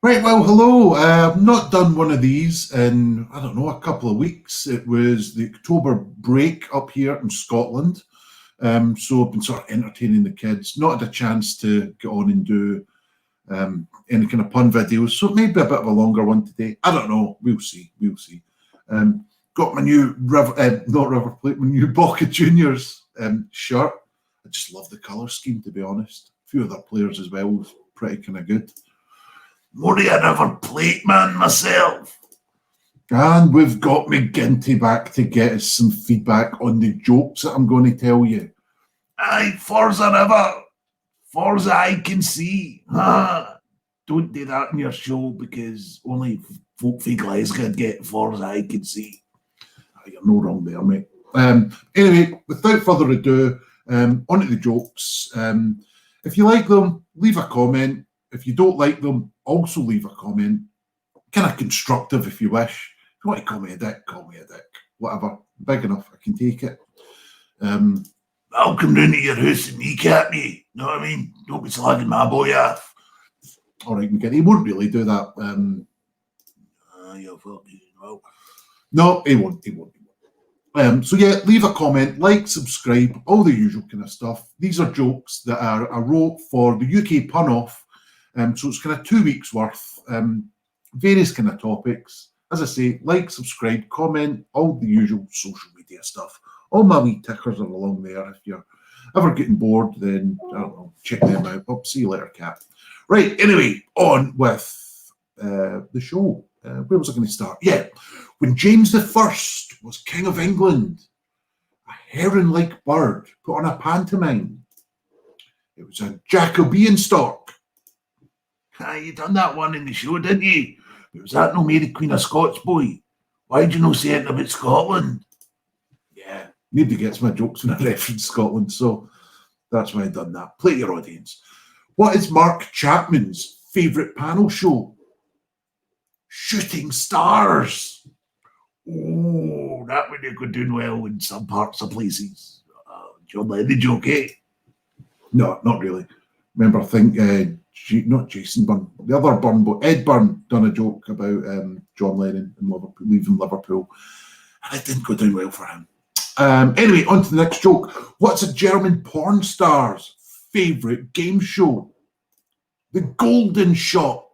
Right, well, hello. I've not done one of these in, I don't know, a couple of weeks. It was the October break up here in Scotland. So I've been sort of entertaining the kids. Not had a chance to get on and do any kind of pun videos. So maybe a bit of a longer one today. I don't know. We'll see. We'll see. Got my new, not River Plate, my new Boca Juniors shirt. I just love the colour scheme, to be honest. A few other players as well, pretty kind of good. More a River Plate man myself. And we've got McGinty back to get us some feedback on the jokes that I'm going to tell you. Aye, Forza River. Forza I can see. Don't do that in your show because only folk from Glasgow get Forza I can see. You're no wrong there, mate. Anyway, without further ado, on to the jokes. If you like them, leave a comment. If you don't like them, also leave a comment. Kind of constructive if you wish. If you want to call me a dick, call me a dick. Whatever. Big enough, I can take it. I'll come round to your house and kneecap me. Know what I mean? Don't be slagging my boy off. All right, McGinty, he won't really do that. No, he won't. He won't. So yeah, leave a comment, like, subscribe, all the usual kind of stuff. These are jokes that I wrote for the UK Pun Off. So it's kind of 2 weeks worth, various kind of topics. As I say, like, subscribe, comment, all the usual social media stuff. All my wee tickers are along there. If you're ever getting bored, then, I don't know, check them out. Oh, see you later, cat. Right, anyway, on with the show. Where was I going to start? Yeah, when James I was King of England, a heron-like bird put on a pantomime. It was a Jacobean stork. You done that one in the show, didn't you? But was that no Mary Queen of Scots, boy? Why'd you no say it about Scotland? Yeah, nobody gets my jokes when I reference Scotland, so that's why I done that. Play your audience. What is Mark Chapman's favourite panel show? Shooting Stars. Oh, that would go doing well in some parts of places. John Lennon joke, eh? No, not really. Remember, I think not Jason Byrne, the other Byrne, but Ed Byrne done a joke about John Lennon and Liverpool, leaving Liverpool, and it didn't go down well for him. Anyway, on to the next joke. What's a German porn star's favourite game show? The Golden Shot.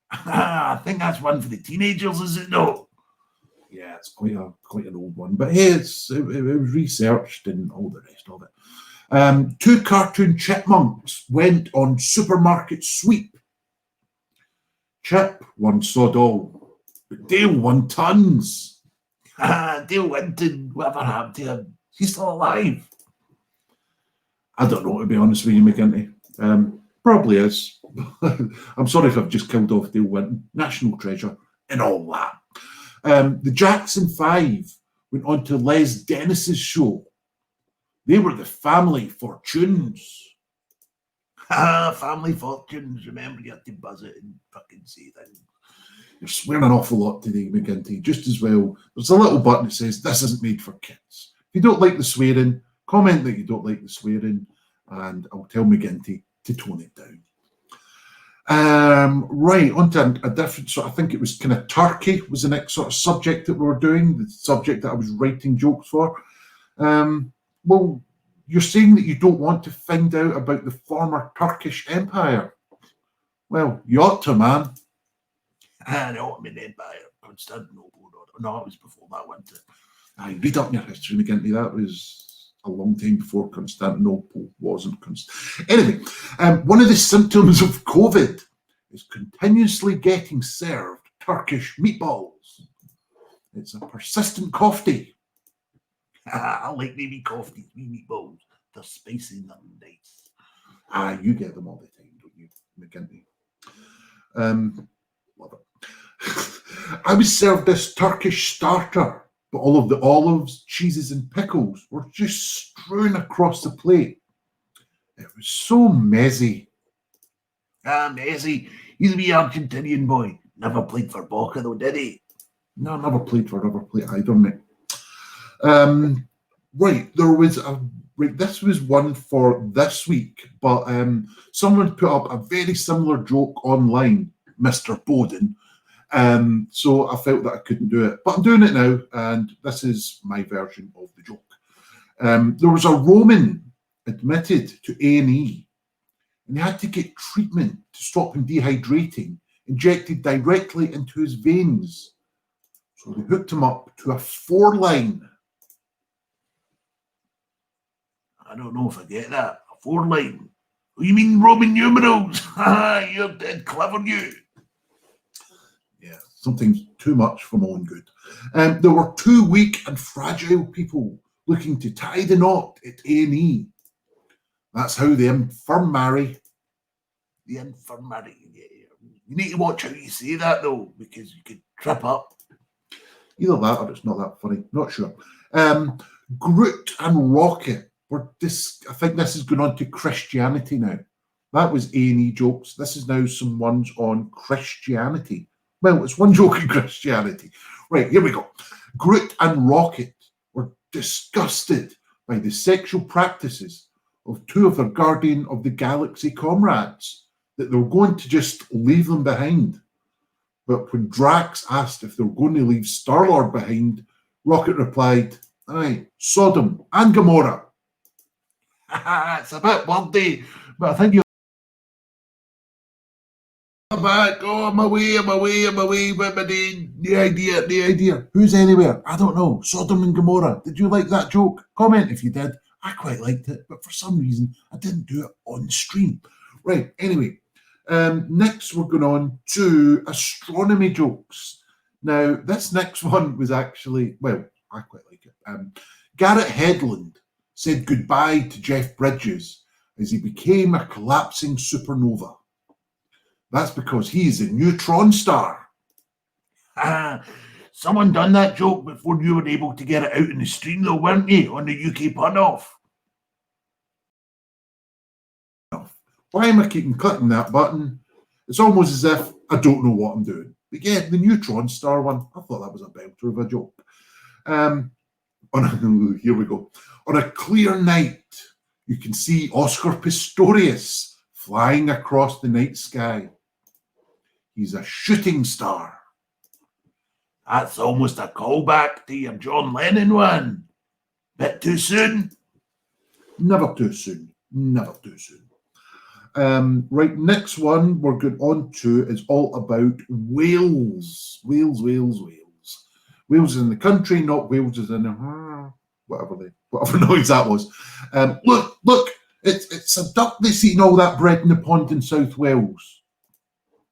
I think that's one for the teenagers, is it not? Yeah, it's quite an old one, but hey, it was researched and all the rest of it. 2 cartoon chipmunks went on supermarket sweep. Chip won sod all, but Dale won tons. Dale Winton, whatever happened to him? He's still alive. I don't know, to be honest with you, McGinty. Probably is. I'm sorry if I've just killed off Dale Winton, national treasure, and all that. The Jackson 5 went on to Les Dennis's show. They were the Family Fortunes. Family Fortunes. Remember, you have to buzz it and fucking say things. You're swearing an awful lot today, McGinty. Just as well, there's a little button that says, this isn't made for kids. If you don't like the swearing, comment that you don't like the swearing, and I'll tell McGinty to tone it down. Right, on to a different sort. I think it was kind of Turkey was the next sort of subject that we were doing, the subject that I was writing jokes for. Well, you're saying that you don't want to find out about the former Turkish Empire. Well, you ought to, man. The Ottoman Empire, Constantinople. No, it was before that went to. Read up your history, McGinty. That was a long time before Constantinople wasn't. Anyway, one of the symptoms of COVID is continuously getting served Turkish meatballs. It's a persistent coffee. I like maybe coffee, meatballs. They're spicy and they're nice. You get them all the time, don't you, McGinty? Love it. I was served this Turkish starter, but all of the olives, cheeses, and pickles were just strewn across the plate. It was so messy. Messi. He's a wee Argentinian boy. Never played for Boca though, did he? No, never played for River Plate either, mate. Right, there was this was one for this week, but someone put up a very similar joke online. Mr. Bowden. So I felt that I couldn't do it. But I'm doing it now, and this is my version of the joke. There was a Roman admitted to A&E, and he had to get treatment to stop him dehydrating, injected directly into his veins. So they hooked him up to a 4-line. I don't know if I get that. A 4-line. Oh, you mean Roman numerals? You're dead clever, you. Yeah, something too much for my own good. There were 2 weak and fragile people looking to tie the knot at A&E. That's how the infirm marry. The infirmary. Yeah. You need to watch how you say that, though, because you could trip up. Either that or it's not that funny. Not sure. Groot and Rocket were I think this is going on to Christianity now. That was A&E jokes. This is now some ones on Christianity. Well, it's one joke in Christianity. Right, here we go. Groot and Rocket were disgusted by the sexual practices of 2 of their Guardian of the Galaxy comrades, that they were going to just leave them behind. But when Drax asked if they were going to leave Star-Lord behind, Rocket replied, aye, Sodom and Gomorrah. It's a bit wordy, but I think you're back. Oh, I'm away, what am I doing? No idea. Who's anywhere? I don't know. Sodom and Gomorrah. Did you like that joke? Comment if you did. I quite liked it, but for some reason, I didn't do it on stream. Right, anyway. Next, we're going on to astronomy jokes. Now, this next one was actually, well, I quite like it. Garrett Hedlund said goodbye to Jeff Bridges as he became a collapsing supernova. That's because he is a neutron star. Someone done that joke before you were able to get it out in the stream, though, weren't you, on the UK Pun-Off? Why am I keeping clicking that button? It's almost as if I don't know what I'm doing. But yeah, the neutron star one, I thought that was a belter of a joke. Here we go. On a clear night, you can see Oscar Pistorius flying across the night sky. He's a shooting star. That's almost a callback to your John Lennon one. Bit too soon? Never too soon. Never too soon. Right, next one we're going on to is all about Wales. Wales is in the country, not Wales is in whatever noise that was. Look, it's a duck that's eating all that bread in the pond in South Wales.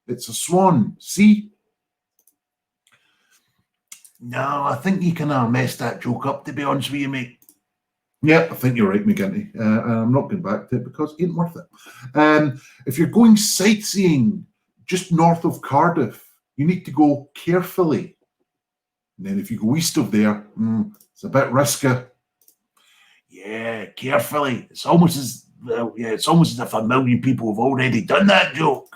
It's a swan. See? No, I think you kind of messed that joke up, to be honest with you, mate. Yeah, I think you're right, McGinty. I'm not going back to it because it ain't worth it. If you're going sightseeing just north of Cardiff, you need to go carefully. And then if you go east of there, it's a bit risky. Yeah, carefully. It's almost as if a million people have already done that joke.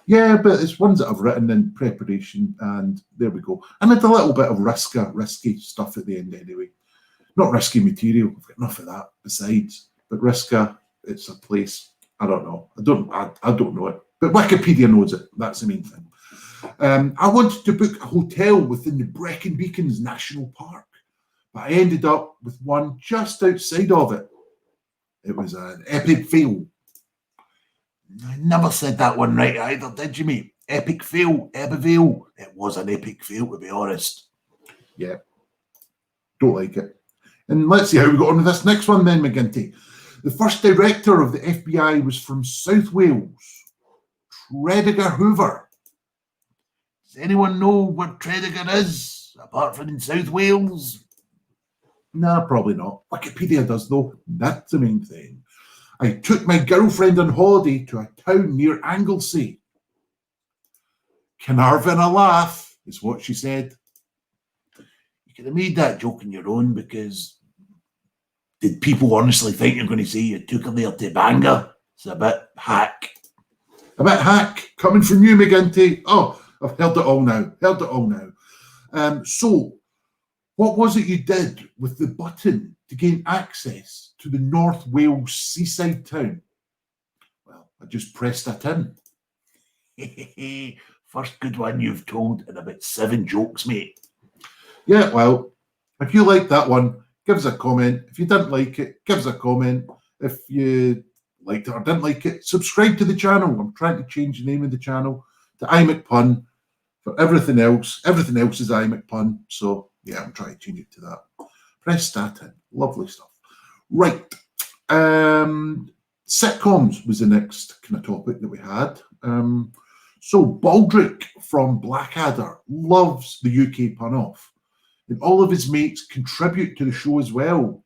Yeah, but it's ones that I've written in preparation, and there we go. And it's a little bit of risky stuff at the end anyway. Not risky material. I've got enough of that besides. But Riska, it's a place. I don't know. I don't know it. But Wikipedia knows it. That's the main thing. I wanted to book a hotel within the Brecon Beacons National Park, but I ended up with one just outside of it. It was an epic fail. I never said that one right either, did you, mate? Epic fail, Ebbivale. It was an epic fail, to be honest. Yeah. Don't like it. And let's see how we got on with this next one then, McGinty. The first director of the FBI was from South Wales, Tredegar Hoover. Does anyone know where Tredegar is, apart from in South Wales? Nah, probably not. Wikipedia does, though. That's the main thing. I took my girlfriend on holiday to a town near Anglesey. Carnarvon a laugh, is what she said. You could have made that joke on your own, because did people honestly think you're going to say you took her there to Bangor? It's a bit hack. A bit hack, coming from you, McGinty. Oh, I've heard it all now. So, what was it you did with the button to gain access to the North Wales seaside town? Well, I just pressed it in. First good one you've told in about 7 jokes, mate. Yeah, well, if you liked that one, give us a comment. If you didn't like it, give us a comment. If you liked it or didn't like it, subscribe to the channel. I'm trying to change the name of the channel to iMcPun. For everything else is iMcPun. So yeah, I'm trying to change it to that. Press that in. Lovely stuff. Right. Sitcoms was the next kind of topic that we had. So Baldrick from Blackadder loves the UK pun-off. And all of his mates contribute to the show as well.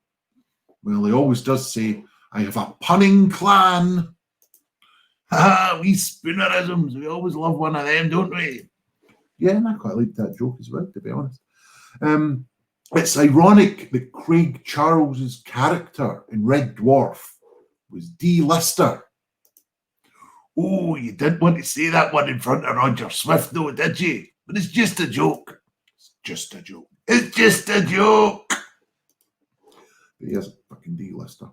Well, he always does say, I have a punning clan. Ha, we spoonerisms. We always love one of them, don't we? Yeah, and I quite like that joke as well, to be honest. It's ironic that Craig Charles's character in Red Dwarf was D. Lister. Oh, you didn't want to say that one in front of Roger Swift, though, did you? But it's just a joke. It's just a joke. It's just a joke. But he is a fucking D. Lister.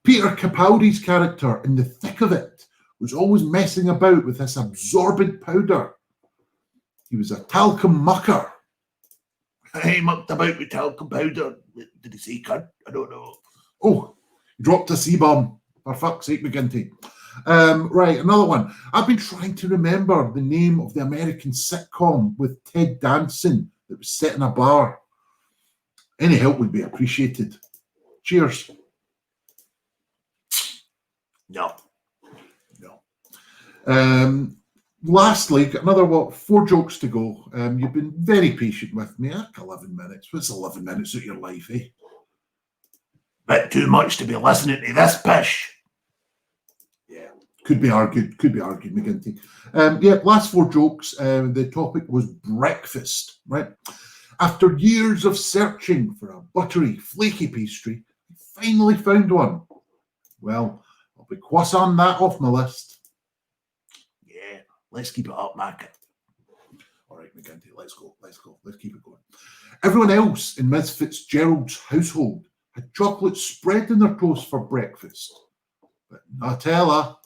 Peter Capaldi's character in The Thick of It was always messing about with this absorbent powder. He was a talcum mucker. He mucked about with talcum powder. Did he say cunt? I don't know. Oh, he dropped a C-bomb. For fuck's sake, McGinty. Right, another one. I've been trying to remember the name of the American sitcom with Ted Danson that was set in a bar. Any help would be appreciated. Cheers. No. Lastly, got another 4 jokes to go. You've been very patient with me. 11 minutes. What's 11 minutes of your life, eh? Bit too much to be listening to this pish. Yeah, could be argued, McGinty. Yeah, last 4 jokes. The topic was breakfast, right? After years of searching for a buttery, flaky pastry, I finally found one. Well, I'll be crossing that off my list. Yeah, let's keep it up, Mac. All right, McGinty, let's go. Let's keep it going. Everyone else in Ms. Fitzgerald's household had chocolate spread in their toast for breakfast. But not Ella.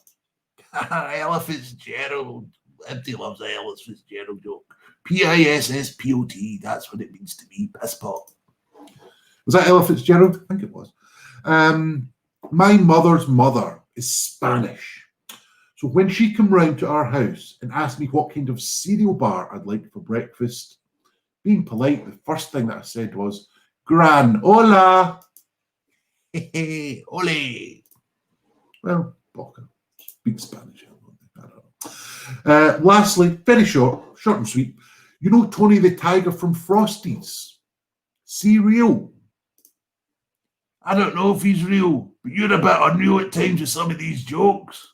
Ella Fitzgerald. Everybody loves the Ella Fitzgerald joke. P-I-S-S-P-O-T. That's what it means to me. Pisspot. Was that Ella Fitzgerald? I think it was. My mother's mother is Spanish. So when she came round to our house and asked me what kind of cereal bar I'd like for breakfast, being polite, the first thing that I said was, Gran, hola. Ole. Well, Boca speaks Spanish. I don't know. Lastly, very short and sweet. You know Tony the Tiger from Frosties? Cereal. I don't know if he's real, but you're a bit unreal at times with some of these jokes.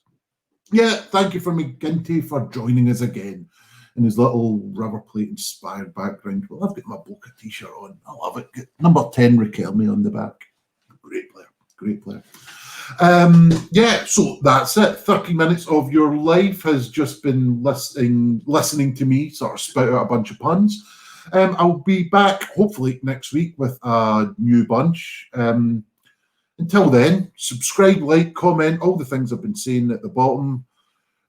Yeah, thank you for McGinty for joining us again in his little River Plate inspired background. Well, I've got my Boca t-shirt on. I love it. Got number 10 Riquelme on the back. Great player. Yeah, so that's it. 30 minutes of your life has just been listening to me sort of spout out a bunch of puns. I'll be back hopefully next week with a new bunch. Until then, subscribe, like, comment, all the things I've been saying at the bottom.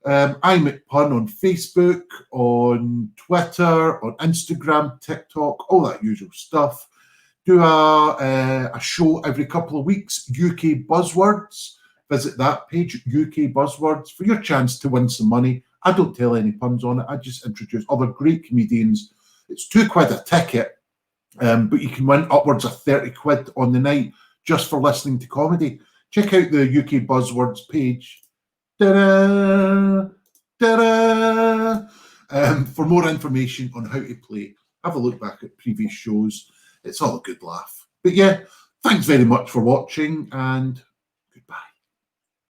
iMcPun on Facebook, on Twitter, on Instagram, TikTok, all that usual stuff. Do a show every couple of weeks, UK Buzzwords. Visit that page, UK Buzzwords, for your chance to win some money. I don't tell any puns on it. I just introduce other great comedians. It's £2 a ticket, but you can win upwards of 30 quid on the night just for listening to comedy. Check out the UK Buzzwords page. Ta-da! Ta-da! For more information on how to play, have a look back at previous shows. It's all a good laugh. But yeah, thanks very much for watching, and